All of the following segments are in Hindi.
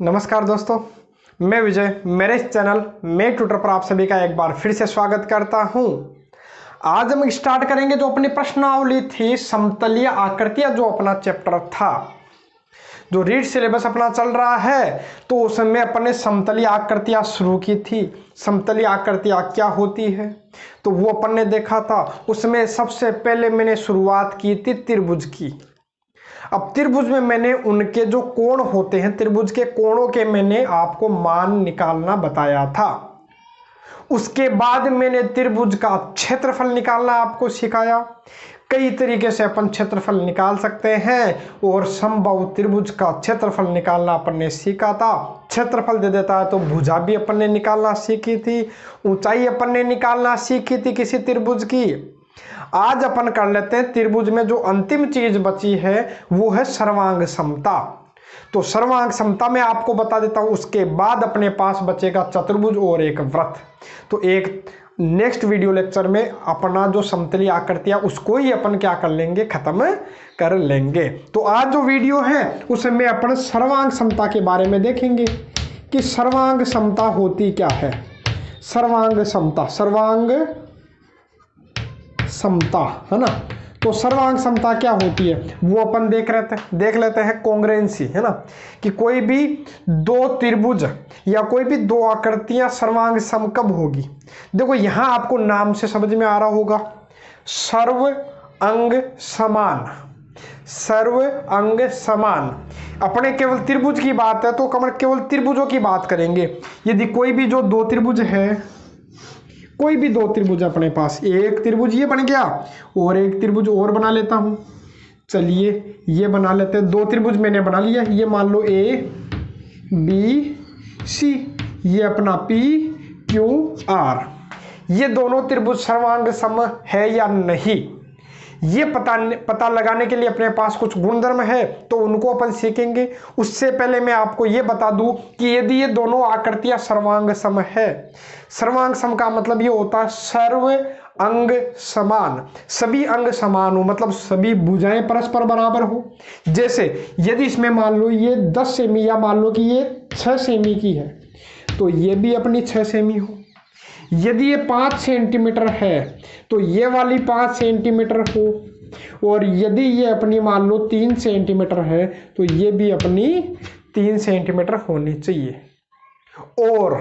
नमस्कार दोस्तों, मैं विजय। मेरे इस चैनल मेक ट्यूटर पर आप सभी का एक बार फिर से स्वागत करता हूं। आज हम स्टार्ट करेंगे जो अपनी प्रश्नावली थी समतलीय आकृतियां, जो अपना चैप्टर था, जो रीड सिलेबस अपना चल रहा है, तो उसमें अपने समतलीय आकृतियां शुरू की थी। समतलीय आकृतियां क्या होती है तो वो अपन ने देखा था। उसमें सबसे पहले मैंने शुरुआत की थी त्रिभुज की। अब त्रिभुज में मैंने उनके जो कोण होते हैं, त्रिभुज के कोणों के मैंने आपको मान निकालना बताया था। उसके बाद मैंने त्रिभुज का क्षेत्रफल निकालना आपको सिखाया। कई तरीके से अपन क्षेत्रफल निकाल सकते हैं और समबाहु त्रिभुज का क्षेत्रफल निकालना अपन ने सीखा था। क्षेत्रफल दे देता है तो भुजा भी अपन ने निकालना सीखी थी। ऊंचाई अपन ने निकालना सीखी थी किसी त्रिभुज की। आज अपन कर लेते हैं त्रिभुज में जो अंतिम चीज बची है वो है सर्वांग समता। तो सर्वांग समता में आपको बता देता हूं। उसके बाद अपने पास बचेगा चतुर्भुज और एक वृत्त। तो एक नेक्स्ट वीडियो लेक्चर में अपना जो समतलीय आकृतियां उसको ही अपन क्या कर लेंगे, खत्म कर लेंगे। तो आज जो वीडियो है उसमें अपन सर्वांग समता के बारे में देखेंगे कि सर्वांग समता होती क्या है। सर्वांग समता, सर्वांग समता है ना। तो सर्वांग समता क्या होती है वो अपन देख लेते हैं कॉन्ग्रुएंसी है ना, कि कोई भी दो त्रिभुज या कोई भी दो आकृतियां सर्वांग सम कब होगी। देखो यहां आपको नाम से समझ में आ रहा होगा, सर्व अंग समान। सर्व अंग समान अपने केवल त्रिभुज की बात है तो केवल त्रिभुजों की बात करेंगे। यदि कोई भी जो दो त्रिभुज है, कोई भी दो त्रिभुज अपने पास, एक त्रिभुज ये बन गया और एक त्रिभुज और बना लेता हूं। चलिए ये बना लेते हैं। दो त्रिभुज मैंने बना लिया। ये मान लो ए बी सी, ये अपना पी क्यू आर। ये दोनों त्रिभुज सर्वांग सम है या नहीं, ये पता लगाने के लिए अपने पास कुछ गुणधर्म है तो उनको अपन सीखेंगे। उससे पहले मैं आपको ये बता दूं कि यदि ये दोनों आकृतियां सर्वांग सम है, सर्वांग सम का मतलब ये होता है सर्व अंग समान, सभी अंग समान हो, मतलब सभी भुजाएं परस्पर बराबर हो। जैसे यदि इसमें मान लो ये 10 सेमी या मान लो कि ये 6 सेमी की है तो ये भी अपनी 6 सेमी हो। यदि ये 5 सेंटीमीटर है तो ये वाली 5 सेंटीमीटर हो, और यदि ये अपनी मान लो 3 सेंटीमीटर है तो ये भी अपनी 3 सेंटीमीटर होनी चाहिए। और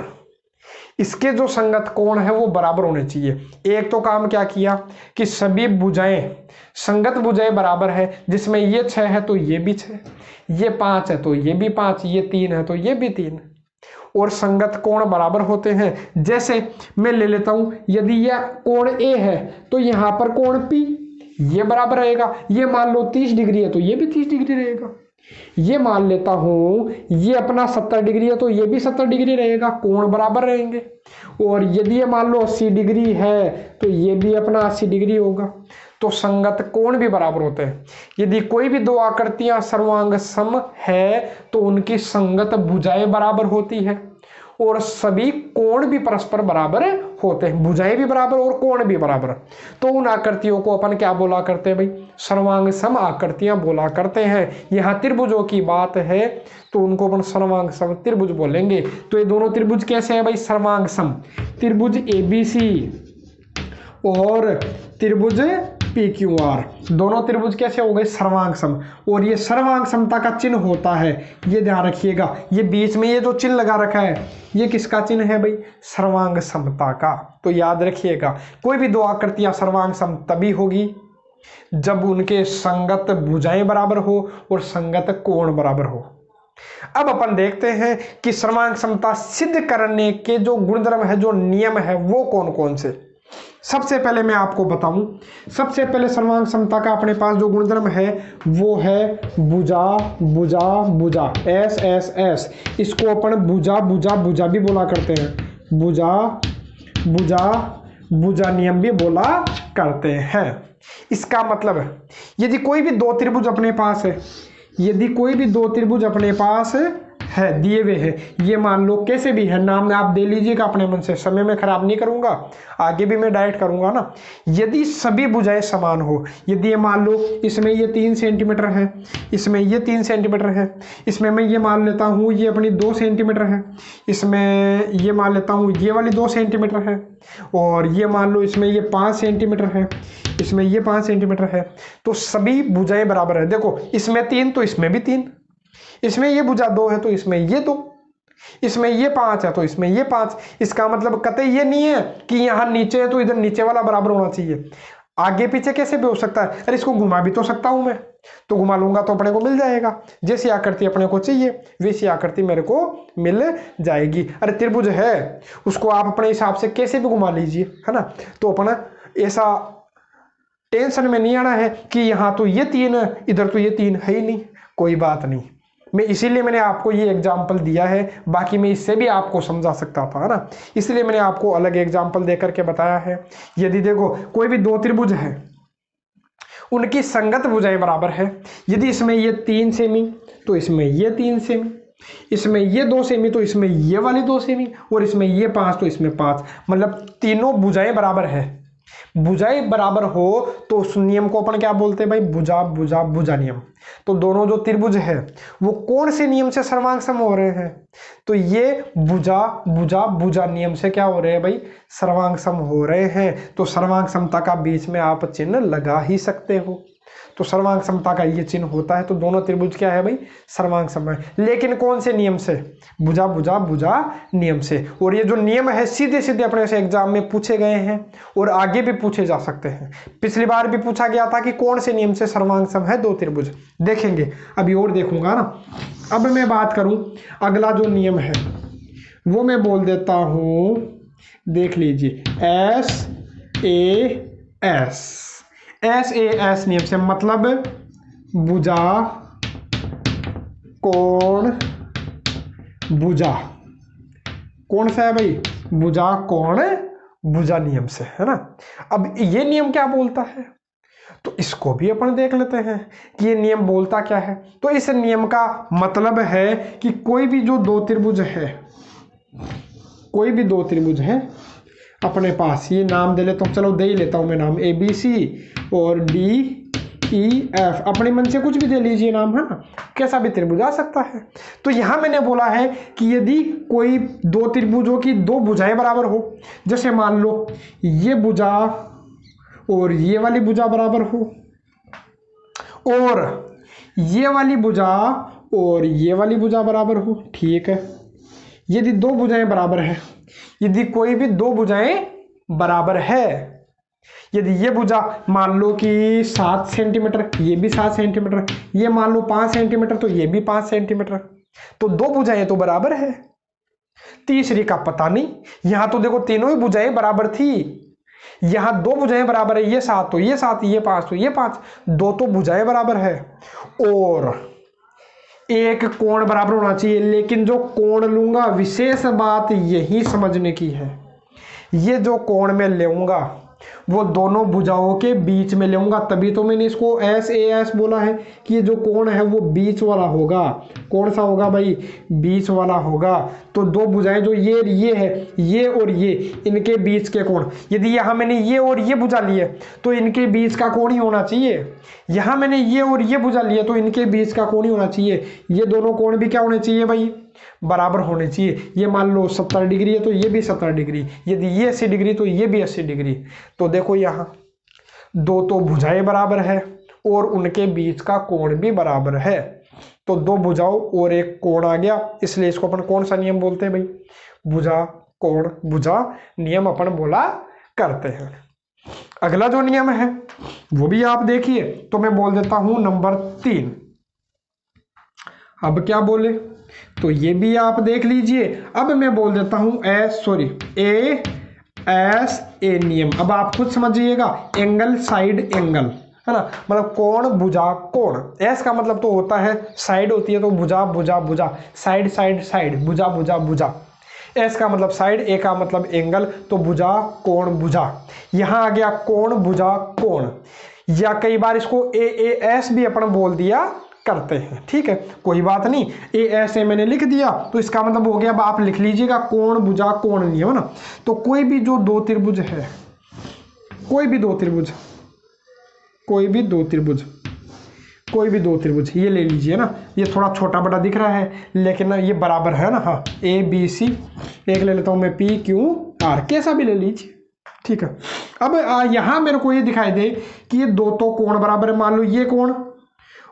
इसके जो संगत कोण है वो बराबर होने चाहिए। एक तो काम क्या किया कि सभी भुजाएं, संगत भुजाएं बराबर है, जिसमें ये 6 है तो ये भी 6, ये 5 है तो ये भी 5, ये 3 है तो ये भी 3, और संगत कोण बराबर होते हैं। जैसे मैं ले लेता हूं, यदि यह कोण ए है तो यहां पर कोण पी ये बराबर रहेगा। ये मान लो 30 डिग्री है तो ये भी 30 डिग्री रहेगा। ये मान लेता हूं ये अपना 70 डिग्री है तो ये भी 70 डिग्री रहेगा, कोण बराबर रहेंगे। और यदि ये मान लो 80 डिग्री है तो ये भी अपना 80 डिग्री होगा। तो संगत कोण भी बराबर होते हैं। यदि कोई भी दो आकृतियां सर्वांग सम है तो उनकी संगत भुजाएं बराबर होती है और सभी कोण भी परस्पर बराबर होते हैं, भुजाएं भी बराबर और कोण भी बराबर। तो उन आकृतियों को अपन क्या बोला करते हैं भाई, सर्वांग सम आकृतियां बोला करते हैं। यहाँ त्रिभुजों की बात है तो उनको अपन सर्वांग सम त्रिभुज बोलेंगे। तो ये दोनों त्रिभुज कैसे है भाई, सर्वांग सम। त्रिभुज एबीसी और त्रिभुज PQR, दोनों त्रिभुज कैसे हो गए, सर्वांग सम। और ये सर्वांग समता का चिन्ह होता है, ये ध्यान रखिएगा। ये बीच में ये जो चिन्ह लगा रखा है ये किसका चिन्ह है भाई, सर्वांग समता का। तो याद रखिएगा कोई भी दो आकृतियां सर्वांग सम तभी होगी जब उनके संगत भुजाएं बराबर हो और संगत कोण बराबर हो। अब अपन देखते हैं कि सर्वांग समता सिद्ध करने के जो गुणधर्म है, जो नियम है, वो कौन कौन से। सबसे पहले मैं आपको बताऊं, सबसे पहले सर्वांग समता का अपने पास जो गुणधर्म है वो है भुजा भुजा भुजा, एस एस एस। इसको अपन भुजा भुजा भुजा भी बोला करते हैं, भुजा भुजा भुजा नियम भी बोला करते हैं। इसका मतलब है यदि कोई भी दो त्रिभुज अपने पास है, यदि कोई भी दो त्रिभुज अपने पास है, दिए हुए है, ये मान लो कैसे भी है, नाम आप दे लीजिएगा अपने मन से, समय में खराब नहीं करूंगा, आगे भी मैं डायरेक्ट करूंगा ना। यदि सभी भुजाएं समान हो, यदि ये मान लो इसमें ये 3 सेंटीमीटर है, इसमें ये 3 सेंटीमीटर है, इसमें मैं ये मान लेता हूँ ये अपनी 2 सेंटीमीटर है, इसमें ये मान लेता हूँ ये वाली 2 सेंटीमीटर है, और ये मान लो इसमें ये 5 सेंटीमीटर है, इसमें ये 5 सेंटीमीटर है, तो सभी भुजाएं बराबर है। देखो इसमें 3 तो इसमें भी 3, इसमें ये भुजा 2 है तो इसमें ये 2, इसमें ये 5 है तो इसमें ये 5। इसका मतलब कतई ये नहीं है कि यहाँ नीचे है तो इधर नीचे वाला बराबर होना चाहिए, आगे पीछे कैसे भी हो सकता है। अरे इसको घुमा भी तो सकता हूं मैं, तो घुमा लूंगा तो अपने को मिल जाएगा, जैसी आकृति अपने को चाहिए वैसी आकृति मेरे को मिल जाएगी। अरे त्रिभुज है उसको आप अपने हिसाब से कैसे भी घुमा लीजिए, है ना। तो अपना ऐसा टेंशन में नहीं आना है कि यहाँ तो ये 3 है इधर तो ये 3 है ही नहीं, कोई बात नहीं। मैं इसीलिए मैंने आपको ये एग्जाम्पल दिया है, बाकी मैं इससे भी आपको समझा सकता था, है ना, इसलिए मैंने आपको अलग एग्जाम्पल दे करके बताया है। यदि देखो कोई भी 2 त्रिभुज है, उनकी संगत भुजाएं बराबर है, यदि इसमें ये 3 सेमी तो इसमें ये 3 सेमी, इसमें ये 2 सेमी तो इसमें ये वाली 2 सेमी, और इसमें ये 5 तो इसमें 5, मतलब तीनों भुजाएं बराबर है। भुजाएं बराबर हो तो उस नियम को अपन क्या बोलते हैं भाई, भुजा भुजा भुजा नियम। तो दोनों जो त्रिभुज है वो कौन से नियम से सर्वांग सम हो रहे हैं, तो ये भुजा भुजा भुजा नियम से क्या हो रहे हैं भाई, सर्वांग सम हो रहे हैं। तो सर्वांग समता का बीच में आप चिन्ह लगा ही सकते हो, तो सर्वांग समता का ये चिन्ह होता है। तो दोनों त्रिभुज क्या है भाई, सर्वांग सम है, लेकिन कौन से नियम से, भुजा भुजा भुजा नियम से। और ये जो नियम है सीधे सीधे अपने से एग्जाम में पूछे गए हैं और आगे भी पूछे जा सकते हैं। पिछली बार भी पूछा गया था कि कौन से नियम से सर्वांग सम है 2 त्रिभुज, देखेंगे अभी और देखूंगा ना। अब मैं बात करूं अगला जो नियम है वो मैं बोल देता हूं, देख लीजिए SAS नियम से, मतलब भुजा कोण भुजा, कौन सा है भाई, भुजा कोण भुजा नियम से, है ना। अब ये नियम क्या बोलता है, तो इसको भी अपन देख लेते हैं कि ये नियम बोलता क्या है। तो इस नियम का मतलब है कि कोई भी जो 2 त्रिभुज है, कोई भी 2 त्रिभुज है अपने पास, ये नाम दे लेता हूँ, चलो दे ही लेता हूँ मैं नाम, ABC और DEF, अपने मन से कुछ भी दे लीजिए नाम, है ना, कैसा भी त्रिभुज आ सकता है। तो यहाँ मैंने बोला है कि यदि कोई 2 त्रिभुजों की 2 भुजाएं बराबर हो, जैसे मान लो ये भुजा और ये वाली भुजा बराबर हो, और ये वाली भुजा और ये वाली भुजा बराबर हो, ठीक है। यदि 2 भुजाएं बराबर है, यदि कोई भी 2 भुजाएं बराबर है, यदि ये भुजा मान लो कि 7 सेंटीमीटर, ये भी 7 सेंटीमीटर, ये मान लो 5 सेंटीमीटर तो ये भी 5 सेंटीमीटर, तो 2 भुजाएं तो बराबर है, तीसरी का पता नहीं। यहां तो देखो तीनों ही भुजाएं बराबर थी, यहां 2 भुजाएं बराबर है, ये 7 तो ये 7, ये 5 तो ये 5, 2 तो भुजाएं बराबर है, और एक कोण बराबर होना चाहिए। लेकिन जो कोण लूंगा, विशेष बात यही समझने की है, ये जो कोण मैं लूंगा वो दोनों भुजाओं के बीच में लूंगा, तभी तो मैंने इसको SAS बोला है कि ये जो कोण है वो बीच वाला होगा। कौन सा होगा भाई, बीच वाला होगा। तो 2 भुजाएं जो ये है, ये और ये, इनके बीच के कोण, यदि यहाँ मैंने ये और ये भुजा लिए तो इनके बीच का कोण ही होना चाहिए, यहाँ मैंने ये और ये भुजा लिए तो इनके बीच का कोण ही होना चाहिए। ये दोनों कोण भी क्या होने चाहिए भाई, बराबर होने चाहिए। ये मान लो 70 डिग्री है तो ये भी 70 डिग्री, यदि ये 80 डिग्री तो ये भी 80 डिग्री। तो देखो यहाँ 2 तो भुजाएं बराबर है और उनके बीच का कोण भी बराबर है, तो 2 भुजाओं और एक कोण आ गया, इसलिए इसको अपन कौन सा नियम बोलते हैं भाई, भुजा कोण भुजा नियम अपन बोला करते हैं। अगला जो नियम है वो भी आप देखिए, तो मैं बोल देता हूं नंबर 3। अब क्या बोले, तो ये भी आप देख लीजिए। अब मैं बोल देता हूं ASA नियम। अब आप खुद समझिएगा, एंगल साइड एंगल, है ना, मतलब कोण भुजा कोण। एस का मतलब तो होता है साइड होती है, तो भुजा भुजा भुजा, साइड साइड साइड, भुजा भुजा भुजा। एस का मतलब साइड, ए का मतलब एंगल, तो भुजा कोण भुजा। यहां आ गया कोण भुजा कोण, या कई बार इसको AAS भी अपन बोल दिया करते हैं। ठीक है, कोई बात नहीं, ए ऐसे मैंने लिख दिया तो इसका मतलब हो गया, अब आप लिख लीजिएगा कोण भुजा कोण नियम, है ना। तो कोई भी जो दो त्रिभुज है, कोई भी दो त्रिभुज, कोई भी दो त्रिभुज, कोई भी दो त्रिभुज, ये ले लीजिए ना, ये थोड़ा छोटा बड़ा दिख रहा है लेकिन ना ये बराबर है ना, हाँ, ए बी सी, एक ले लेता हूँ मैं पी क्यू आर, कैसा भी ले लीजिए। ठीक है, अब यहाँ मेरे को ये दिखाई दे कि ये दो तो कोण बराबर है, मान लो ये कोण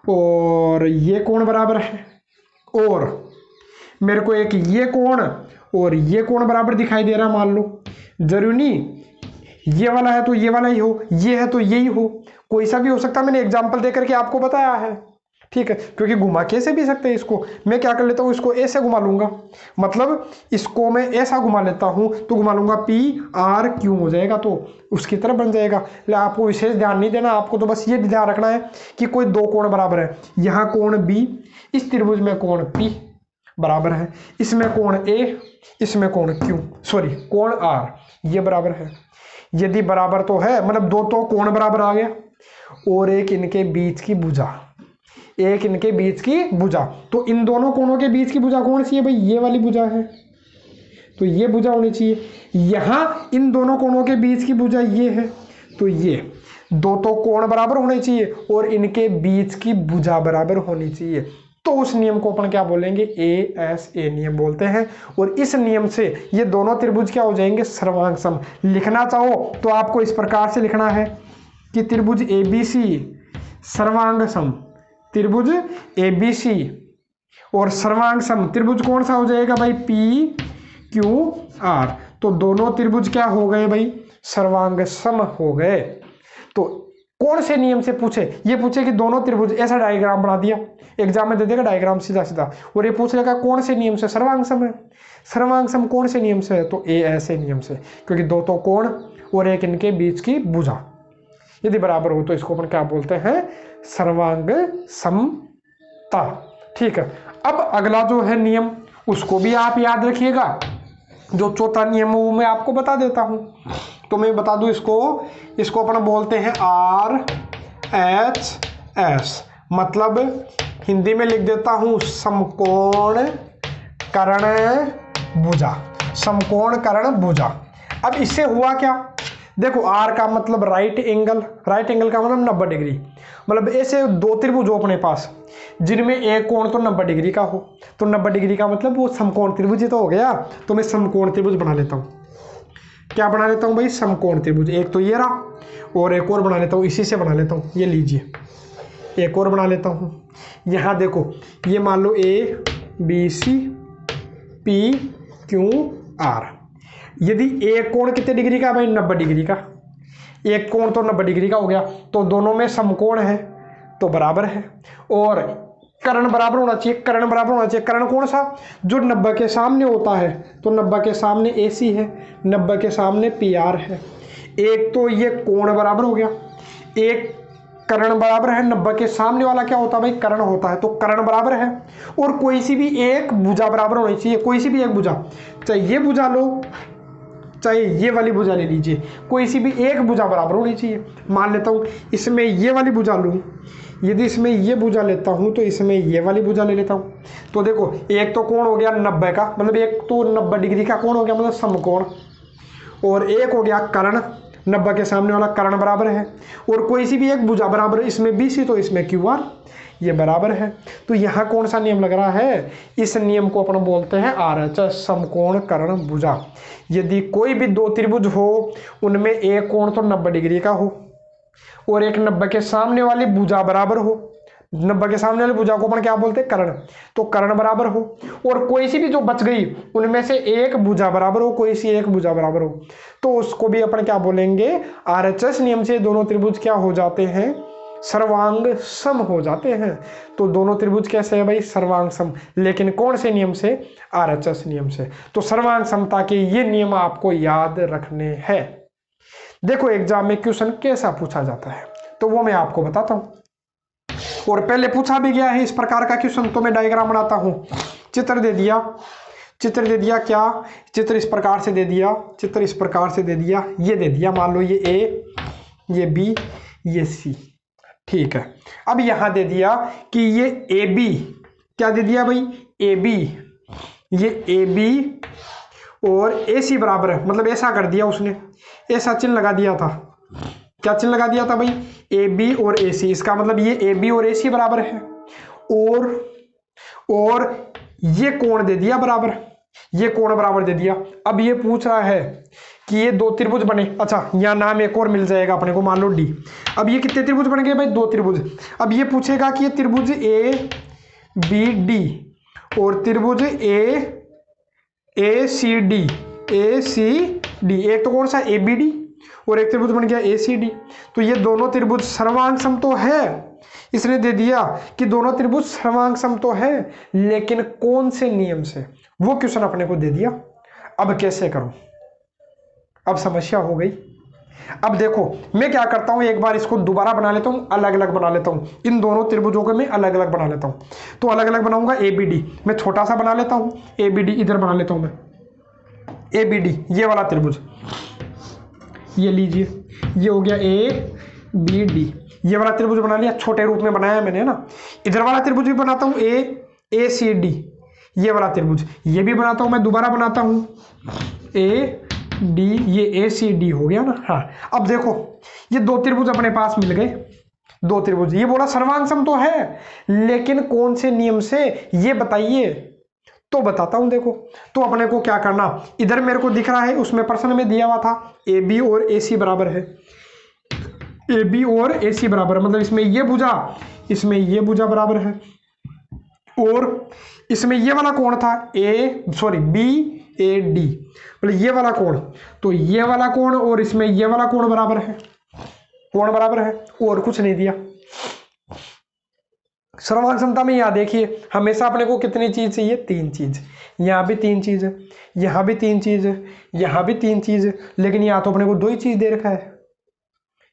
और ये कोण बराबर है, और मेरे को एक ये कोण और ये कोण बराबर दिखाई दे रहा, मान लो, जरूरी नहीं ये वाला है तो ये वाला ही हो, ये है तो यही हो, कोई सा भी हो सकता है, मैंने एग्जाम्पल देकर के आपको बताया है। ठीक है, क्योंकि घुमा कैसे भी सकते हैं इसको, मैं क्या कर लेता हूँ, इसको ऐसे घुमा लूंगा, मतलब इसको मैं ऐसा घुमा लेता हूँ तो घुमा लूंगा पी आर क्यू हो जाएगा, तो उसकी तरफ बन जाएगा। आपको विशेष ध्यान नहीं देना, आपको तो बस ये ध्यान रखना है कि कोई दो कोण बराबर है, यहाँ कोण बी, इस त्रिभुज में कोण पी बराबर है, इसमें कोण ए, इसमें कोण क्यू, सॉरी कोण आर, ये बराबर है। यदि बराबर तो है, मतलब दो तो कोण बराबर आ गया, और एक इनके बीच की भुजा, एक इनके बीच की भुजा, तो इन दोनों कोणों के बीच की भुजा कौन सी है भाई, ये वाली भुजा है, तो ये भुजा होनी चाहिए। यहाँ इन दोनों कोणों के बीच की भुजा ये है, तो ये दो तो कोण बराबर होने चाहिए और इनके बीच की भुजा बराबर होनी चाहिए, तो उस नियम को अपन क्या बोलेंगे, ए एस ए नियम बोलते हैं। और इस नियम से ये दोनों त्रिभुज क्या हो जाएंगे, सर्वांग सम। लिखना चाहो तो आपको इस प्रकार से लिखना है कि त्रिभुज ABC सर्वांग सम, त्रिभुज ABC और सर्वांग सम त्रिभुज कौन सा हो जाएगा भाई, PQR, तो दोनों त्रिभुज क्या हो गए भाई, सर्वांग सम हो गए। तो कौन से नियम से पूछे, ये पूछे कि दोनों त्रिभुज, ऐसा डायग्राम बना दिया, एग्जाम में दे देगा डायग्राम सीधा सीधा, और ये पूछ लेगा कौन से नियम से, सर्वांग सम है, सर्वांग सम कौन से नियम से है, तो ए ऐसे नियम से, क्योंकि दो तो कोण और एक इनके बीच की भुजा यदि बराबर हो तो इसको अपन क्या बोलते हैं, सर्वांग समता। ठीक है, अब अगला जो है नियम उसको भी आप याद रखिएगा, जो चौथा नियम वो मैं आपको बता देता हूं, तो मैं बता दूं इसको अपन बोलते हैं RHS, मतलब हिंदी में लिख देता हूं समकोण कर्ण भुजा, समकोण कर्ण भुजा। अब इससे हुआ क्या, देखो R का मतलब राइट एंगल, राइट एंगल का मतलब 90 डिग्री, मतलब ऐसे दो त्रिभुज हो अपने पास जिनमें एक कोण तो 90 डिग्री का हो, तो 90 डिग्री का मतलब वो समकोण त्रिभुज ही तो हो गया, तो मैं समकोण त्रिभुज बना लेता हूँ। क्या बना लेता हूँ भाई, समकोण त्रिभुज, एक तो ये रहा और एक और बना लेता हूँ, इसी से बना लेता हूँ, ये लीजिए एक और बना लेता हूँ। यहाँ देखो ये मान लो ABC PQR, यदि एक कोण कितने डिग्री का भाई, 90 डिग्री का, एक कोण तो 90 डिग्री का हो गया, तो दोनों में समकोण है तो बराबर है, और कर्ण बराबर होना चाहिए, कर्ण बराबर होना चाहिए, कर्ण कौन सा, जो 90 के सामने होता है, तो 90 के सामने AC है, 90 के सामने PR है, एक तो ये कोण बराबर हो गया, एक कर्ण बराबर है, 90 के सामने वाला क्या होता है भाई, कर्ण होता है, तो कर्ण बराबर है, और कोई सी भी एक भुजा बराबर होनी चाहिए, कोई सी भी एक भुजा, चाहे ये भुजा लो चाहे ये वाली भुजा ले लीजिए, कोई सी भी एक भुजा बराबर होनी चाहिए। मान लेता हूँ इसमें ये वाली भुजा लूँ, यदि इसमें ये भुजा लेता हूँ तो इसमें ये वाली भुजा ले लेता हूँ, तो देखो एक तो कोण हो गया 90 का, मतलब एक तो 90 डिग्री का कोण हो गया, मतलब समकोण, और एक हो गया कर्ण, 90 के सामने वाला कर्ण बराबर है, और कोई सी भी एक भुजा बराबर, इसमें BC तो इसमें QR, ये बराबर है। तो यहाँ कौन सा नियम लग रहा है, इस नियम को अपन बोलते हैं RHS, समकोण कर्ण भुजा। यदि कोई भी दो त्रिभुज हो उनमें एक कोण तो 90 डिग्री का हो और एक 90 के सामने वाली भुजा बराबर हो, 90 के सामने वाली भुजा को अपन क्या बोलते हैं, कर्ण, तो कर्ण बराबर हो, और कोई सी भी जो बच गई उनमें से एक भुजा बराबर हो, कोई सी एक भुजा बराबर हो, तो उसको भी अपन क्या बोलेंगे, RHS नियम से दोनों त्रिभुज क्या हो जाते हैं, सर्वांग सम हो जाते हैं। तो दोनों त्रिभुज कैसे है भाई, सर्वांग सम, लेकिन कौन से नियम से, RHS नियम से। तो सर्वांग समता के ये नियम आपको याद रखने हैं। देखो एग्जाम में क्वेश्चन कैसा पूछा जाता है तो वो मैं आपको बताता हूं, और पहले पूछा भी गया है इस प्रकार का क्वेश्चन, तो मैं डायग्राम बनाता हूं। चित्र दे दिया, चित्र दे दिया, क्या चित्र इस प्रकार से दे दिया, चित्र इस प्रकार से दे दिया, ये दे दिया, मान लो ये A, ये B, ये C, ठीक है। अब यहां दे दिया कि ये ए बी, क्या दे दिया भाई, ए बी, ये ए बी और ए सी बराबर है, मतलब ऐसा कर दिया उसने, ऐसा चिन्ह लगा दिया था। क्या चिन्ह लगा दिया था भाई, ए बी और ए सी। इसका मतलब ये ए बी और ए सी बराबर है। और ये कोण दे दिया बराबर, ये कोण बराबर दे दिया। अब ये पूछ रहा है कि ये दो त्रिभुज बने। अच्छा, यहाँ नाम एक और मिल जाएगा अपने को, मान लो डी। अब ये कितने त्रिभुज बन गए भाई, दो त्रिभुज। अब ये पूछेगा कि ये त्रिभुज ए बी डी और त्रिभुज ए सी डी, ए सी डी, एक तो कौन सा ए बी डी और एक त्रिभुज बन गया ए सी डी। तो ये दोनों त्रिभुज सर्वांग सम तो है, इसने दे दिया कि दोनों त्रिभुज सर्वांग सम तो है, लेकिन कौन से नियम से, वो क्वेश्चन अपने को दे दिया। अब कैसे करूं, अब समस्या हो गई। अब देखो मैं क्या करता हूं, एक बार इसको दोबारा बना लेता हूं, अलग अलग बना लेता हूं, इन दोनों त्रिभुजों को मैं अलग अलग बना लेता हूं। तो अलग अलग बनाऊंगा, ए बी डी मैं छोटा सा बना लेता हूं, ए बी डी इधर बना लेता हूं मैं, ए बी डी ये वाला त्रिभुज, ये लीजिए, ये हो गया ए बी डी, ये वाला त्रिभुज बना लिया, छोटे रूप में बनाया मैंने, है ना। इधर वाला त्रिभुज भी बनाता हूँ, ए सी डी, ये वाला त्रिभुज ये भी बनाता हूँ मैं, दोबारा बनाता हूँ, ए डी, ये ए सी डी हो गया ना। हाँ, अब देखो ये दो त्रिभुज अपने पास मिल गए, दो त्रिभुज। ये बोला सर्वांग सम तो है, लेकिन कौन से नियम से, ये बताइए। तो बताता हूं, देखो। तो अपने को क्या करना, इधर मेरे को दिख रहा है, उसमें प्रश्न में दिया हुआ था ए बी और ए सी बराबर है, ए बी और ए सी बराबर, मतलब इसमें ये भुजा, इसमें ये भुजा बराबर है, और इसमें ये वाला कोण था बी ए डी, मतलब ये वाला कोण, तो ये वाला कोण और इसमें ये वाला कोण बराबर है, कोण बराबर है, और कुछ नहीं दिया। सर्वांग समता में यहाँ देखिए हमेशा अपने को कितनी चीज चाहिए, तीन चीज। यहाँ भी तीन चीज है, यहाँ भी तीन चीज है, यहाँ भी तीन चीज है, लेकिन यहाँ तो अपने को दो ही चीज दे रखा है।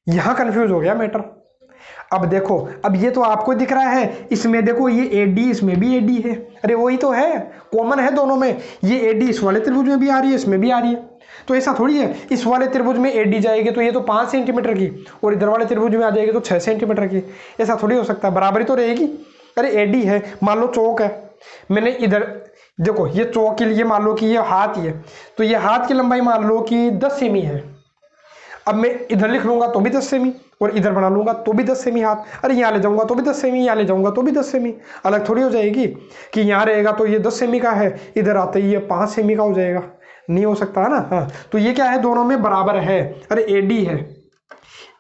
यहाँ कंफ्यूज हो गया मैटर। अब देखो, अब ये तो आपको दिख रहा है, इसमें देखो ये ए डी, इसमें भी ए डी है, अरे वही तो है, कॉमन है दोनों में। ये ए डी इस वाले त्रिभुज में भी आ रही है, इसमें भी आ रही है, तो ऐसा थोड़ी है इस वाले त्रिभुज में ए डी जाएगी तो ये तो 5 सेंटीमीटर की, और इधर वाले त्रिभुज में आ जाएगी तो 6 सेंटीमीटर की, ऐसा थोड़ी हो सकता है, बराबरी तो रहेगी। अरे ए डी है, मान लो चौक है, मैंने इधर देखो ये चौक के लिए मान लो कि ये हाथ ही है, तो ये हाथ की लंबाई मान लो कि 10 सेमी है। अब मैं इधर लिख लूंगा तो भी 10 सेमी, और इधर बना लूंगा तो भी 10 सेमी हाथ, अरे यहाँ ले जाऊंगा तो भी 10 सेमी, यहाँ ले जाऊंगा तो भी 10 सेमी, अलग थोड़ी हो जाएगी कि यहाँ रहेगा तो ये 10 सेमी का है, इधर आते ही ये 5 सेमी का हो जाएगा, नहीं हो सकता है ना। हाँ, तो ये क्या है, दोनों में बराबर है। अरे एडी है,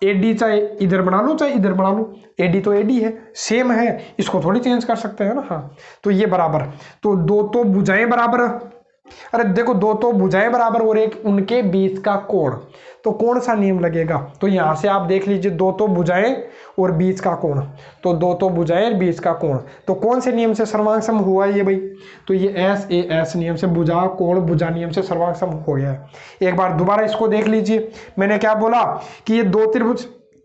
एडी चाहे इधर बना लो चाहे इधर बना लो, एडी तो एडी है, सेम है, इसको थोड़ी चेंज कर सकते हैं ना। हाँ, तो ये बराबर, तो दो तो भुजाएं बराबर, अरे देखो दो तो भुजाएं बराबर और एक उनके बीच का कोण, तो कौन सा नियम लगेगा, तो यहां से आप देख लीजिए, दो तो भुजाएं और बीच का कोण, तो दो तो भुजाएं बीच का कोण, तो कौन से नियम से सर्वांग सम हुआ ये भाई, तो ये एस ए एस नियम से, भुजा कोण भुजा नियम से सर्वांग सम हो गया है। एक बार दोबारा इसको देख लीजिए, मैंने क्या बोला कि ये दो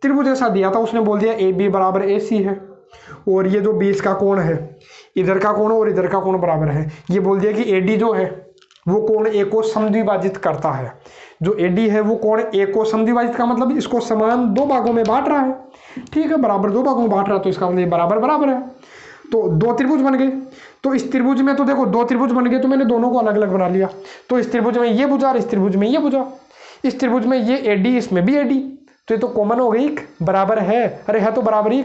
त्रिभुज ऐसा दिया था, उसने बोल दिया ए बी बराबर ए सी है, और ये जो बीच का कोण है, इधर का कोण और इधर का कोण बराबर है, ये बोल दिया कि एडी जो है वो कोण ए को समद्विभाजित करता है, जो एडी है वो कोण ए को समद्विभाजित का मतलब इसको समान दो भागों में बांट रहा है, ठीक है, बराबर दो भागों में बांट रहा है, तो इसका मतलब बराबर बराबर है, तो दो त्रिभुज बन गए। तो इस त्रिभुज में तो देखो दो त्रिभुज बन गए, तो मैंने दोनों को अलग अलग बना लिया, तो इस त्रिभुज में ये भुजा और इस त्रिभुज में ये भुजा, इस त्रिभुज में ये एडी इसमें भी एडी, तो ये तो कॉमन हो गई, बराबर है, अरे है तो बराबर ही,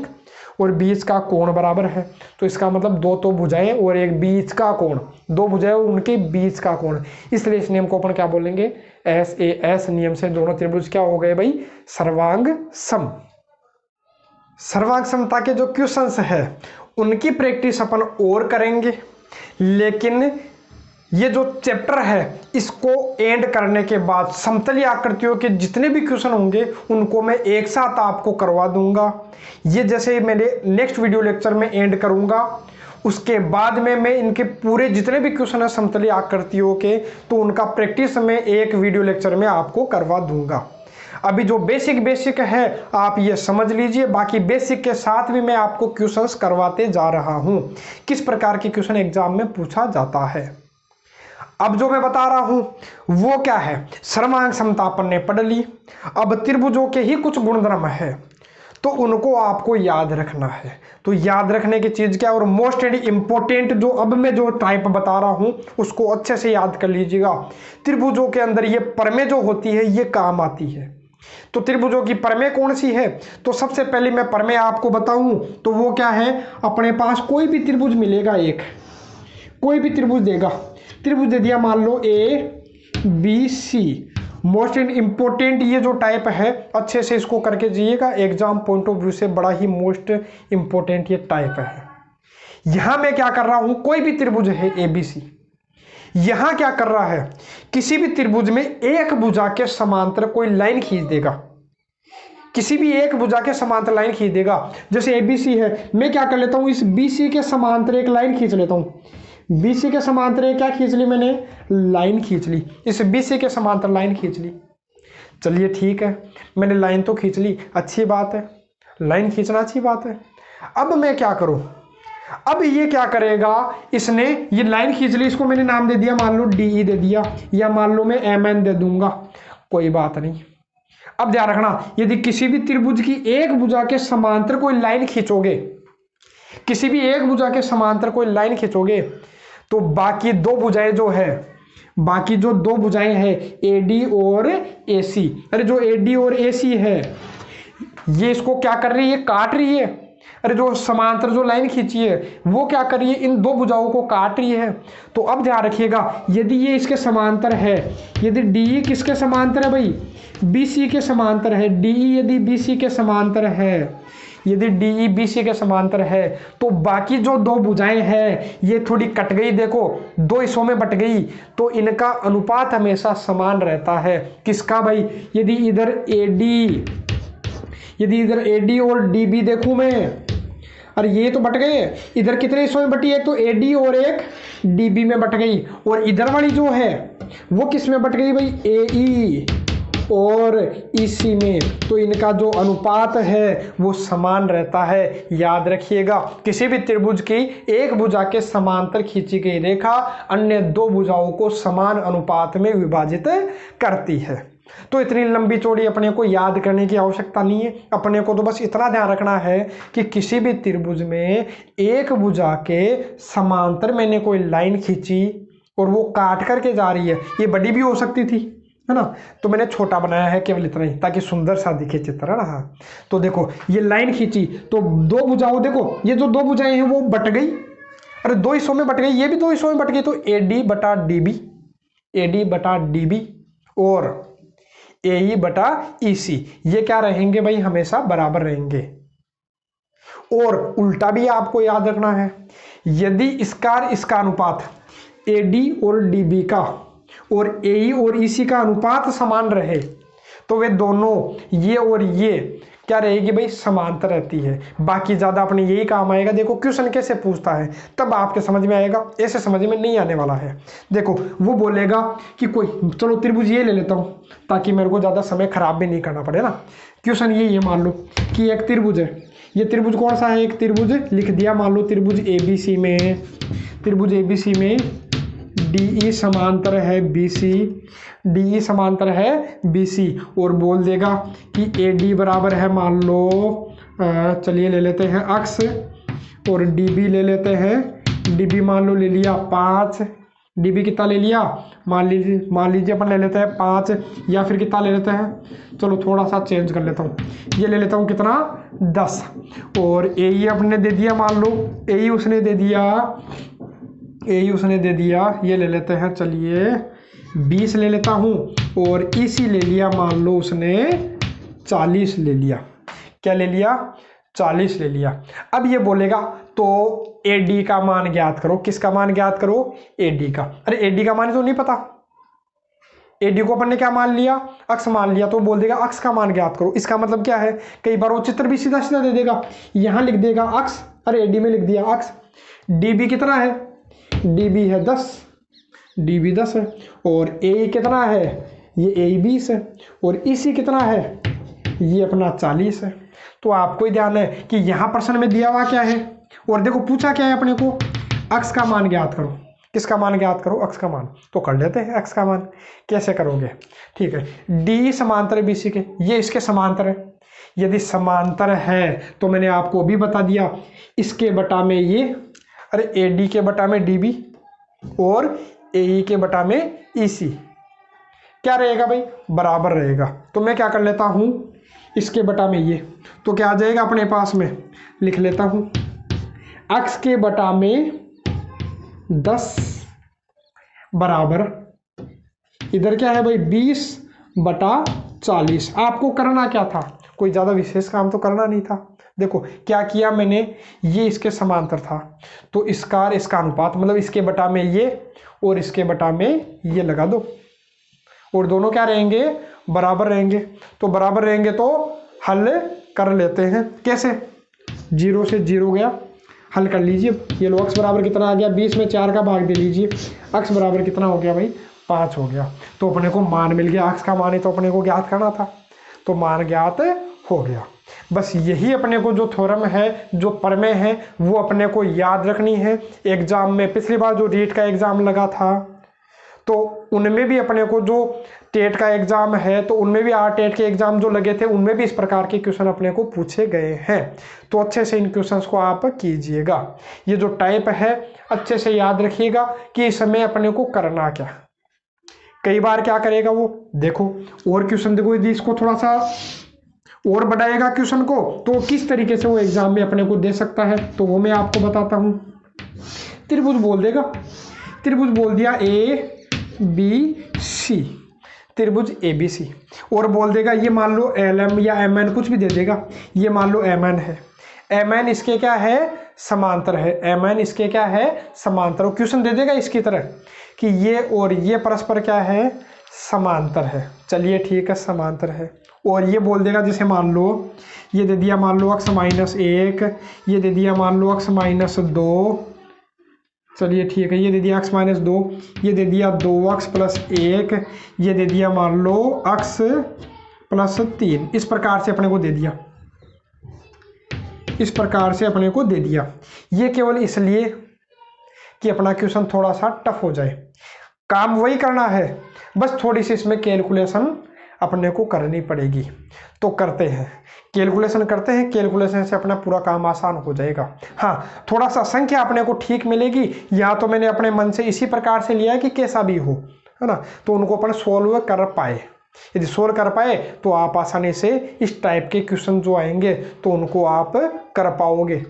और बीच का कोण बराबर है, तो इसका मतलब दो तो भुजाएं और एक बीच का कोण, दो भुजाएं और उनके बीच का कोण, इसलिए इस नियम को अपन क्या बोलेंगे, एस ए एस नियम से दोनों त्रिभुज क्या हो गए भाई, सर्वांग सम। सर्वांग समता के जो क्वेश्चंस है उनकी प्रैक्टिस अपन और करेंगे, लेकिन ये जो चैप्टर है इसको एंड करने के बाद समतलीय आकृतियों के जितने भी क्वेश्चन होंगे उनको मैं एक साथ आपको करवा दूंगा। ये जैसे मैंने नेक्स्ट वीडियो लेक्चर में एंड करूंगा, उसके बाद में मैं इनके पूरे जितने भी क्वेश्चन है समतलीय आकृतियों के, तो उनका प्रैक्टिस में एक वीडियो लेक्चर में आपको करवा दूंगा। अभी जो बेसिक है आप ये समझ लीजिए, बाकी बेसिक के साथ भी मैं आपको क्वेश्चंस करवाते जा रहा हूं, किस प्रकार के क्वेश्चन एग्जाम में पूछा जाता है। अब जो मैं बता रहा हूं वो क्या है, सर्वांग समता अपन ने पढ़ ली। अब त्रिभुजों के ही कुछ गुणधर्म है, तो उनको आपको याद रखना है। तो याद रखने की चीज़ क्या है, और मोस्ट इम्पोर्टेंट जो अब मैं जो टाइप बता रहा हूँ उसको अच्छे से याद कर लीजिएगा। त्रिभुजों के अंदर ये परमें जो होती है ये काम आती है। तो त्रिभुजों की परमें कौन सी है, तो सबसे पहले मैं परमें आपको बताऊं तो वो क्या है, अपने पास कोई भी त्रिभुज मिलेगा, एक कोई भी त्रिभुज देगा, त्रिभुज दे दिया मान लो ABC। मोस्ट इम्पोर्टेंट ये जो टाइप है अच्छे से इसको करके जाइएगा, एग्जाम पॉइंट ऑफ व्यू से बड़ा ही मोस्ट इम्पोर्टेंट ये टाइप है। यहां मैं क्या कर रहा हूं, कोई भी त्रिभुज है ABC, यहां क्या कर रहा है, किसी भी त्रिभुज में एक भुजा के समांतर कोई लाइन खींच देगा, किसी भी एक भुजा के समांतर लाइन खींच देगा। जैसे ABC है, मैं क्या कर लेता हूं, इस BC के समांतर एक लाइन खींच लेता हूं। BC के समांतर एक क्या खींच ली मैंने, लाइन खींच ली, इस BC के समांतर लाइन खींच ली। चलिए ठीक है, मैंने लाइन तो खींच ली, अच्छी बात है, लाइन खींचना अच्छी बात है। अब मैं क्या करूं, अब ये क्या करेगा, इसने ये लाइन खींच ली, इसको मैंने नाम दे दिया, मान लो DE दे दिया, या मान लो मैं MN दे दूंगा, कोई बात नहीं। अब ध्यान रखना, यदि किसी भी त्रिभुज की एक भुजा के समांतर कोई लाइन खींचोगे, किसी भी एक भुजा के समांतर कोई लाइन खींचोगे, तो बाकी दो भुजाएं जो है, बाकी जो दो भुजाएं हैं AD और AC, अरे जो AD और AC है ये इसको क्या कर रही है, काट रही है। अरे जो समांतर जो लाइन खींची है वो क्या कर रही है, इन दो भुजाओं को काट रही है। तो अब ध्यान रखिएगा, यदि ये इसके समांतर है, यदि DE किसके समांतर है भाई, BC के समांतर है, DE यदि BC के समांतर है, यदि DE BC के समांतर है, तो बाकी जो दो भुजाएं हैं ये थोड़ी कट गई, देखो दो हिस्सों में बट गई, तो इनका अनुपात हमेशा समान रहता है। किसका भाई, यदि इधर AD और DB देखूं मैं, अरे ये तो बट गए, इधर कितने हिस्सों में बटी है, तो AD और एक DB में बट गई, और इधर वाली जो है वो किस में बट गई भाई, AE और EC में, तो इनका जो अनुपात है वो समान रहता है। याद रखिएगा, किसी भी त्रिभुज की एक भुजा के समांतर खींची गई रेखा अन्य दो भुजाओं को समान अनुपात में विभाजित करती है। तो इतनी लंबी चौड़ी अपने को याद करने की आवश्यकता नहीं है, अपने को तो बस इतना ध्यान रखना है कि किसी भी त्रिभुज में एक भुजा के समांतर मैंने कोई लाइन खींची और वो काट करके जा रही है, ये बड़ी भी हो सकती थी, है ना, तो मैंने छोटा बनाया है केवल इतना ही, ताकि सुंदर सा दिखे चित्र, है ना। तो देखो ये लाइन खींची, तो दो भुजाओं, देखो ये जो दो भुजाएं हैं वो बट गई, अरे दो हिस्सों में बट गई, ये भी दो हिस्सों में बट गई, तो AD बटा DB और AE बटा EC ये क्या रहेंगे भाई, हमेशा बराबर रहेंगे। और उल्टा भी आपको याद रखना है, यदि इसका अनुपात AD और DB का और AE और EC का अनुपात समान रहे, तो वे दोनों ये और ये क्या रहेगी भाई, समांतर रहती है। बाकी ज़्यादा अपने यही काम आएगा। देखो क्वेश्चन कैसे पूछता है तब आपके समझ में आएगा, ऐसे समझ में नहीं आने वाला है। देखो वो बोलेगा कि कोई, चलो त्रिभुज ये ले लेता हूँ ताकि मेरे को ज़्यादा समय खराब भी नहीं करना पड़े ना। क्वेश्चन यही है, मान लो कि एक त्रिभुज है, ये त्रिभुज कौन सा है, एक त्रिभुज लिख दिया, मान लो त्रिभुज ABC में DE समांतर है BC, DE समांतर है BC, और बोल देगा कि AD बराबर है, मान लो चलिए ले लेते हैं अक्ष, और DB ले लेते हैं, DB मान लो ले लिया 5, DB कितना ले लिया, मान लीजिए अपन ले लेते हैं 5, या फिर कितना ले लेते हैं, चलो थोड़ा सा चेंज कर लेता हूँ, ये ले लेता हूँ कितना 10, और AE अपने दे दिया, मान लो AE उसने दे दिया, ये ले लेते हैं, चलिए 20 ले लेता हूँ, और EC ले लिया, मान लो उसने 40 ले लिया, क्या ले लिया, 40 ले लिया। अब ये बोलेगा तो AD का मान ज्ञात करो, किसका मान ज्ञात करो, AD का। अरे AD का मान तो नहीं पता, AD को अपन ने क्या मान लिया, अक्ष मान लिया, तो बोल देगा अक्ष का मान ज्ञात करो। इसका मतलब क्या है, कई बार वो चित्र भी सीधा सीधा दे देगा, यहाँ लिख देगा अक्ष, अरे AD में लिख दिया अक्ष, DB कितना है, DB है 10, DB 10 है, और AE कितना है, ये AE 20 है, और EC कितना है, ये अपना 40 है। तो आपको ही ध्यान है कि यहाँ प्रश्न में दिया हुआ क्या है, और देखो पूछा क्या है अपने को, अक्ष का मान ज्ञात करो। किसका मान ज्ञात करो, अक्ष का मान। तो कर लेते हैं अक्ष का मान, कैसे करोगे, ठीक है। DE समांतर है BC के, ये इसके समांतर है, यदि समांतर है तो मैंने आपको भी बता दिया, इसके बटा में ये, अरे AD के बटा में DB और AE के बटा में EC क्या रहेगा भाई, बराबर रहेगा। तो मैं क्या कर लेता हूँ, इसके बटा में ये, तो क्या आ जाएगा अपने पास में, लिख लेता हूँ x के बटा में 10 बराबर, इधर क्या है भाई 20/40। आपको करना क्या था, कोई ज़्यादा विशेष काम तो करना नहीं था। देखो क्या किया मैंने, ये इसके समांतर था तो इसका इसका अनुपात, मतलब इसके बटा में ये और इसके बटा में ये लगा दो, और दोनों क्या रहेंगे, बराबर रहेंगे। तो बराबर रहेंगे तो हल कर लेते हैं। कैसे, 0 से 0 गया, हल कर लीजिए। ये लो x बराबर कितना आ गया, 20 में 4 का भाग दे लीजिए, x बराबर कितना हो गया भाई 5 हो गया। तो अपने को मान मिल गया, x का मान ही तो अपने को ज्ञात करना था, तो मान ज्ञात हो गया। बस यही अपने को जो थ्योरम है, जो प्रमेय है, वो अपने को याद रखनी है। एग्जाम में पिछली बार जो रीट का एग्जाम लगा था तो उनमें भी अपने को, जो टेट का एग्जाम है तो उनमें भी टेट के एग्जाम जो लगे थे उनमें भी इस प्रकार के क्वेश्चन अपने को पूछे गए हैं। तो अच्छे से इन क्वेश्चंस को आप कीजिएगा। ये जो टाइप है अच्छे से याद रखिएगा कि इसमें अपने को करना क्या। कई बार क्या करेगा वो, देखो और क्वेश्चन देखो, यदि इसको थोड़ा सा और बढ़ाएगा क्वेश्चन को तो किस तरीके से वो एग्जाम में अपने को दे सकता है, तो वो मैं आपको बताता हूँ। त्रिभुज बोल देगा, त्रिभुज बोल दिया ABC, त्रिभुज ABC, और बोल देगा ये मान लो LM या MN कुछ भी दे देगा। ये मान लो MN है, MN इसके क्या है, समांतर है, MN इसके क्या है, समांतर। और क्वेश्चन दे देगा इसकी तरह कि ये और ये परस्पर क्या है, समांतर है। चलिए ठीक है, समांतर है। और ये बोल देगा जैसे मान लो ये दे दिया, मान लो x-1, ये दे दिया मान लो x-2, चलिए ठीक है, ये दे दिया x-2, ये दे दिया 2x + 1, ये दे दिया मान लो x + 3। इस प्रकार से अपने को दे दिया, इस प्रकार से अपने को दे दिया। ये केवल इसलिए कि अपना क्वेश्चन थोड़ा सा टफ हो जाए। काम वही करना है, बस थोड़ी सी इसमें कैलकुलेशन अपने को करनी पड़ेगी। तो करते हैं, कैलकुलेशन करते हैं, कैलकुलेशन से अपना पूरा काम आसान हो जाएगा। हाँ, थोड़ा सा संख्या अपने को ठीक मिलेगी, या तो मैंने अपने मन से इसी प्रकार से लिया है कि कैसा भी हो, है ना, तो उनको अपन सोल्व कर पाए। यदि सोल्व कर पाए तो आप आसानी से इस टाइप के क्वेश्चन जो आएंगे तो उनको आप कर पाओगे।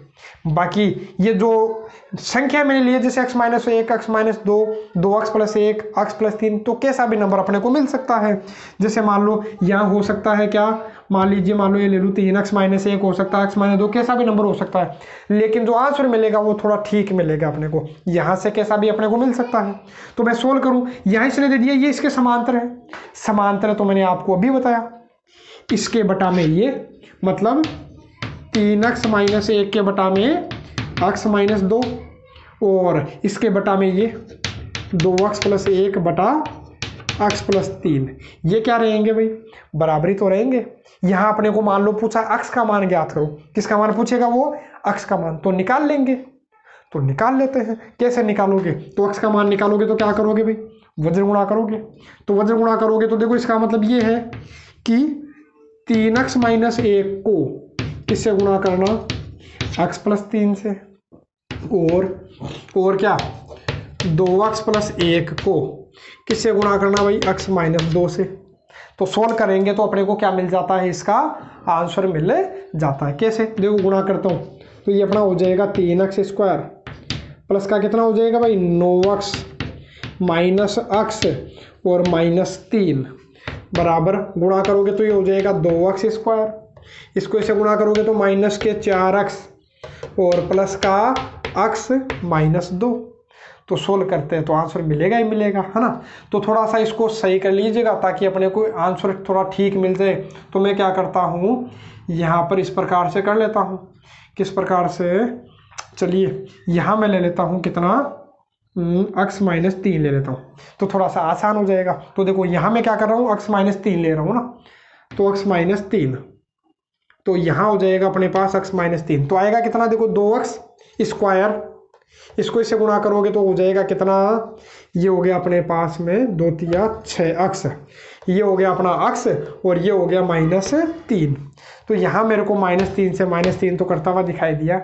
बाकी ये जो संख्या मैंने लिए जैसे x-1, x-2, 2x + 1, x + 3, तो कैसा भी नंबर अपने को मिल सकता है। जैसे मान लो यहाँ हो सकता है क्या, मान लीजिए मान लो ये ले लूँ 3x-1 हो सकता है, x-2, कैसा भी नंबर हो सकता है, लेकिन जो आंसर मिलेगा वो थोड़ा ठीक मिलेगा अपने को। यहाँ से कैसा भी अपने को मिल सकता है। तो मैं सोल्व करूँ, यहाँ इसने दे दिया ये इसके समांतर है, समांतर है तो मैंने आपको अभी बताया, इसके बटा में ये, मतलब 3x-1 के बटा में x-2, और इसके बटा में ये 2x + 1 बटा x + 3। ये क्या रहेंगे भाई, बराबरी तो रहेंगे। यहाँ अपने को मान लो पूछा x का मान ज्ञात करो, किसका मान पूछेगा वो, x का मान, तो निकाल लेंगे। तो निकाल लेते हैं। कैसे निकालोगे, तो x का मान निकालोगे तो क्या करोगे भाई, वज्र गुणा करोगे। तो वज्र गुणा करोगे तो देखो इसका मतलब ये है कि 3x-1 को किससे गुणा करना, x + 3 से, और क्या 2x + 1 को किससे गुणा करना भाई, x - 2 से। तो सोल्व करेंगे तो अपने को क्या मिल जाता है, इसका आंसर मिल जाता है। कैसे, देखो गुणा करता हूँ तो ये अपना हो जाएगा 3x² प्लस का कितना हो जाएगा भाई 9x - x और -3 बराबर, गुणा करोगे तो ये हो जाएगा 2x², इसको इसे गुणा करोगे तो -4x और प्लस का x - 2। तो सोल्व करते हैं तो आंसर मिलेगा ही मिलेगा, है ना। तो थोड़ा सा इसको सही कर लीजिएगा ताकि अपने को आंसर थोड़ा ठीक मिल जाए। तो मैं क्या करता हूँ, यहाँ पर इस प्रकार से कर लेता हूँ। किस प्रकार से, चलिए यहाँ मैं ले लेता हूँ कितना, x - 3 ले लेता हूँ, तो थोड़ा सा आसान हो जाएगा। तो देखो यहाँ मैं क्या कर रहा हूँ, x - 3 ले रहा हूँ ना, तो x - 3, तो यहाँ हो जाएगा अपने पास x - 3, तो आएगा कितना, देखो 2x², इसको इससे गुणा करोगे तो हो जाएगा कितना, ये हो गया अपने पास में 2 × 6x, ये हो गया अपना x और ये हो गया -3। तो यहाँ मेरे को -3 से -3 तो करता हुआ दिखाई दिया।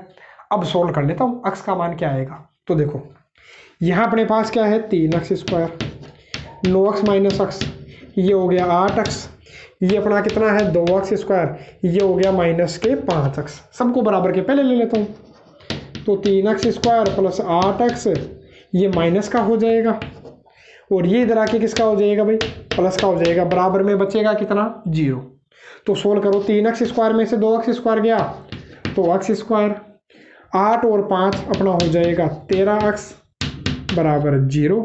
अब सोल्व कर लेता हूँ, अक्स का मान क्या आएगा। तो देखो यहाँ अपने पास क्या है 3x², 9x माइनस अक्स, ये हो गया 8x, ये अपना कितना है 2x², ये हो गया -5x। सबको बराबर के पहले ले लेता हूँ। तो 3x² प्लस 8x ये माइनस का हो जाएगा, और ये इधर आके किसका हो जाएगा भाई, प्लस का हो जाएगा। बराबर में बचेगा कितना 0। तो सोल्व करो, 3x² में से 2x² गया तो x², 8 और 5 अपना हो जाएगा 13x बराबर 0।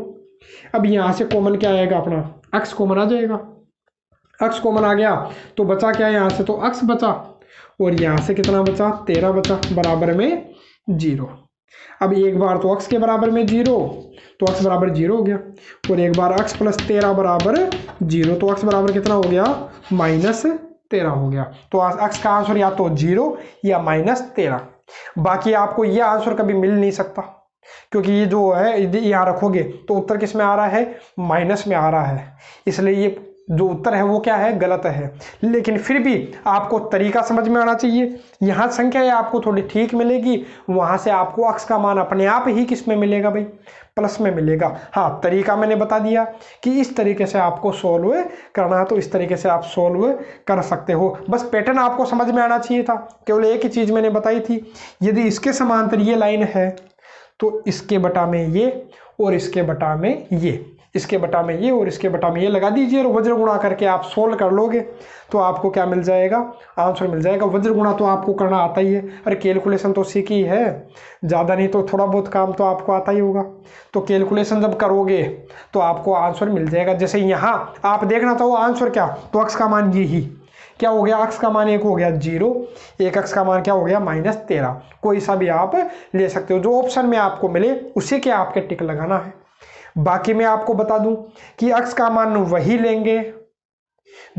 अब यहाँ से कॉमन क्या आएगा, अपना x कॉमन आ जाएगा। x कॉमन आ गया तो बचा क्या यहाँ से, तो x बचा, और यहाँ से कितना बचा 13 बचा, बराबर में 0। अब एक बार तो x के बराबर में 0, तो x बराबर 0 हो गया, और एक बार x प्लस 13 बराबर 0, तो x बराबर कितना हो गया -13 हो गया। तो x का आंसर या तो 0 या -13। बाकी आपको ये आंसर कभी मिल नहीं सकता, क्योंकि ये जो है यहाँ रखोगे तो उत्तर किस में आ रहा है, माइनस में आ रहा है, इसलिए ये जो उत्तर है वो क्या है, गलत है। लेकिन फिर भी आपको तरीका समझ में आना चाहिए। यहाँ संख्या ये आपको थोड़ी ठीक मिलेगी, वहाँ से आपको अक्स का मान अपने आप ही किस में मिलेगा भाई, प्लस में मिलेगा। हाँ, तरीका मैंने बता दिया कि इस तरीके से आपको सोल्व करना है, तो इस तरीके से आप सोल्व कर सकते हो। बस पैटर्न आपको समझ में आना चाहिए था। केवल एक ही चीज़ मैंने बताई थी, यदि इसके समांतर ये लाइन है तो इसके बटा में ये और इसके बटा में ये, इसके बटा में ये और इसके बटा में ये लगा दीजिए, और वज्र गुणा करके आप सोल्व कर लोगे तो आपको क्या मिल जाएगा, आंसर मिल जाएगा। वज्र गुणा तो आपको करना आता ही है, अरे कैलकुलेशन तो सीखी है, ज़्यादा नहीं तो थोड़ा बहुत काम तो आपको आता ही होगा। तो कैलकुलेशन जब करोगे तो आपको आंसर मिल जाएगा। जैसे यहाँ आप देखना चाहो आंसर क्या, तो अक्स का मान ये ही क्या हो गया, अक्स का मान 1 हो गया 0, एक अक्स का मान क्या हो गया -13। कोई सा भी आप ले सकते हो, जो ऑप्शन में आपको मिले उसी के आपके टिक लगाना है। बाकी मैं आपको बता दूं कि अक्स का मान वही लेंगे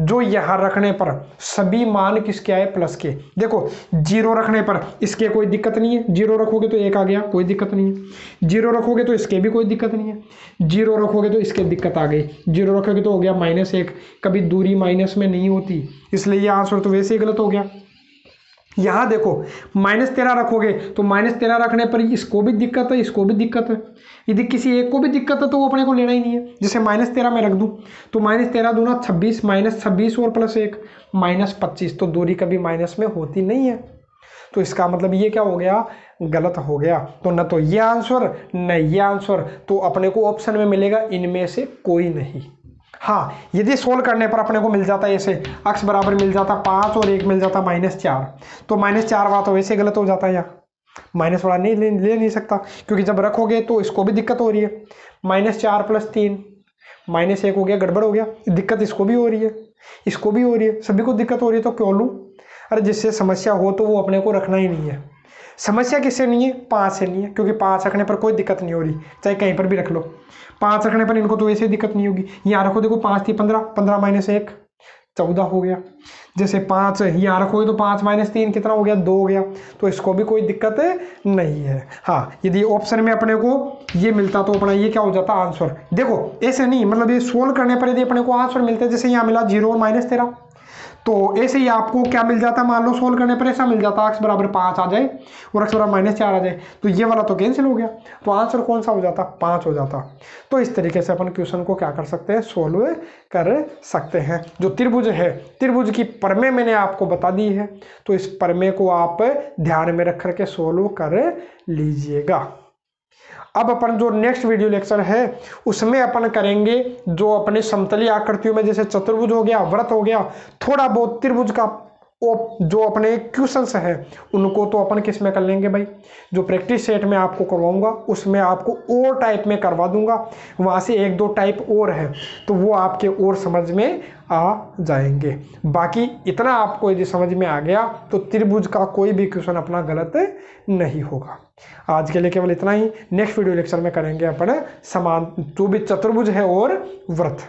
जो यहां रखने पर सभी मान किसके आए, प्लस के। देखो 0 रखने पर इसके कोई दिक्कत नहीं है, 0 रखोगे तो 1 आ गया, कोई दिक्कत नहीं है। 0 रखोगे तो इसके भी कोई दिक्कत नहीं है। 0 रखोगे तो इसके दिक्कत आ गई, 0 रखोगे तो हो गया -1। कभी दूरी माइनस में नहीं होती, इसलिए ये आंसर तो वैसे ही गलत हो गया। यहाँ देखो -13 रखोगे तो -13 रखने पर इसको भी दिक्कत है, इसको भी दिक्कत है। यदि किसी एक को भी दिक्कत है तो वो अपने को लेना ही नहीं है। जैसे -13 में रख दूं तो -13 दूना 26, -26 और +1 -25, तो दूरी कभी माइनस में होती नहीं है। तो इसका मतलब ये क्या हो गया, गलत हो गया। तो न तो ये आंसर न ये आंसर, तो अपने को ऑप्शन में मिलेगा इनमें से कोई नहीं। हाँ, यदि सोल्व करने पर अपने को मिल जाता है ऐसे, अक्स बराबर मिल जाता 5 और 1 मिल जाता -4, तो -4 वाला तो वैसे गलत हो जाता है। यहाँ माइनस वाला नहीं ले नहीं सकता, क्योंकि जब रखोगे तो इसको भी दिक्कत हो रही है। -4 + 3 -1 हो गया, गड़बड़ हो गया। दिक्कत इसको भी हो रही है, इसको भी हो रही है, सभी को दिक्कत हो रही है, तो क्यों लूँ। अरे जिससे समस्या हो तो वो अपने को रखना ही नहीं है। समस्या किससे नहीं है, 5 से नहीं है, क्योंकि 5 रखने पर कोई दिक्कत नहीं हो रही, चाहे कहीं पर भी रख लो। 5 रखने पर इनको तो वैसे दिक्कत नहीं होगी। यहाँ रखो, देखो 5 थी 15, 15 - 1 14 हो गया। जैसे 5 यहाँ रखोगे तो 5 - 3 कितना हो गया, 2 हो गया, तो इसको भी कोई दिक्कत नहीं है। हाँ, यदि ऑप्शन में अपने को ये मिलता तो अपना ये क्या हो जाता, आंसर। देखो ऐसे नहीं, मतलब ये सोल्व करने पर यदि अपने को आंसर मिलते, जैसे यहाँ मिला 0 और -13, तो ऐसे ही आपको क्या मिल जाता, मान लो सोल्व करने पर ऐसा मिल जाता, x बराबर 5 आ जाए और x बराबर -4 आ जाए, तो ये वाला तो कैंसिल हो गया, तो आंसर कौन सा हो जाता, 5 हो जाता। तो इस तरीके से अपन क्वेश्चन को क्या कर सकते हैं, सोल्व कर सकते हैं। जो त्रिभुज है, त्रिभुज की प्रमेय मैंने आपको बता दी है, तो इस प्रमेय को आप ध्यान में रख करके सोल्व कर लीजिएगा। अब अपन जो नेक्स्ट वीडियो लेक्चर है उसमें अपन करेंगे जो अपने समतलीय आकृतियों में, जैसे चतुर्भुज हो गया, वृत्त हो गया, थोड़ा बहुत त्रिभुज का जो अपने क्वेश्चंस है उनको तो अपन किस में कर लेंगे भाई, जो प्रैक्टिस सेट में आपको करवाऊंगा उसमें आपको और टाइप में करवा दूंगा। वहाँ से 1-2 टाइप और है तो वो आपके और समझ में आ जाएंगे। बाकी इतना आपको यदि समझ में आ गया तो त्रिभुज का कोई भी क्वेश्चन अपना गलत नहीं होगा। आज के लिए केवल इतना ही। नेक्स्ट वीडियो लेक्चर में करेंगे अपन समान जो भी चतुर्भुज है और वृत्त।